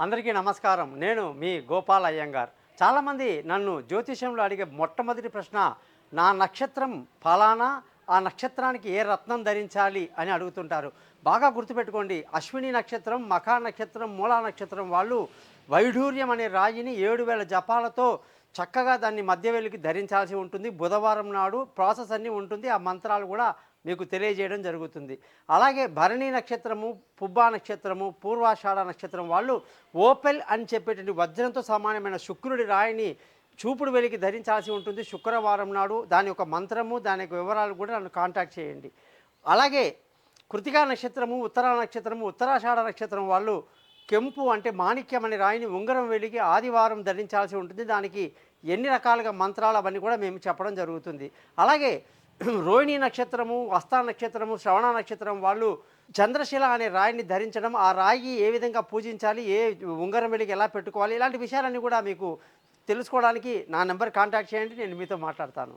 అందరికీ నమస్కారం. నేను మీ గోపాల్ అయ్యంగార్. చాలామంది నన్ను జ్యోతిష్యంలో అడిగే మొట్టమొదటి ప్రశ్న, నా నక్షత్రం ఫలానా, ఆ నక్షత్రానికి ఏ రత్నం ధరించాలి అని అడుగుతుంటారు. బాగా గుర్తుపెట్టుకోండి, అశ్విని నక్షత్రం, మఖా నక్షత్రం, మూలా నక్షత్రం వాళ్ళు వైఢూర్యం అనే రాయిని 7000 జపాలతో చక్కగా దాన్ని మధ్యవేలికి ధరించాల్సి ఉంటుంది. బుధవారం నాడు ప్రాసెస్ అన్నీ ఉంటుంది. ఆ మంత్రాలు కూడా మీకు తెలియజేయడం జరుగుతుంది. అలాగే భరణి నక్షత్రము, పుబ్బా నక్షత్రము, పూర్వాషాఢ నక్షత్రం వాళ్ళు ఓపెల్ అని చెప్పేటువంటి వజ్రంతో సమానమైన శుక్రుడి రాయిని చూపుడు వెలికి ధరించాల్సి ఉంటుంది శుక్రవారం నాడు. దాని యొక్క మంత్రము, దాని యొక్క వివరాలు కూడా నన్ను కాంటాక్ట్ చేయండి. అలాగే కృతికా నక్షత్రము, ఉత్తరా నక్షత్రము, ఉత్తరాషాఢ నక్షత్రం వాళ్ళు కెంపు అంటే మాణిక్యం అనే రాయిని ఉంగరం వెలికి ఆదివారం ధరించాల్సి ఉంటుంది. దానికి ఎన్ని రకాలుగా మంత్రాలు అవన్నీ కూడా మేము చెప్పడం జరుగుతుంది. అలాగే రోహిణి నక్షత్రము, హస్త నక్షత్రము, శ్రవణ నక్షత్రం వాళ్ళు చంద్రశిల అనే రాయిని ధరించడం, ఆ రాయి ఏ విధంగా పూజించాలి, ఏ ఉంగరం వెలికి ఎలా పెట్టుకోవాలి, ఇలాంటి విషయాలన్నీ కూడా మీకు తెలుసుకోవడానికి నా నెంబర్ కాంటాక్ట్ చేయండి. నేను మీతో మాట్లాడతాను.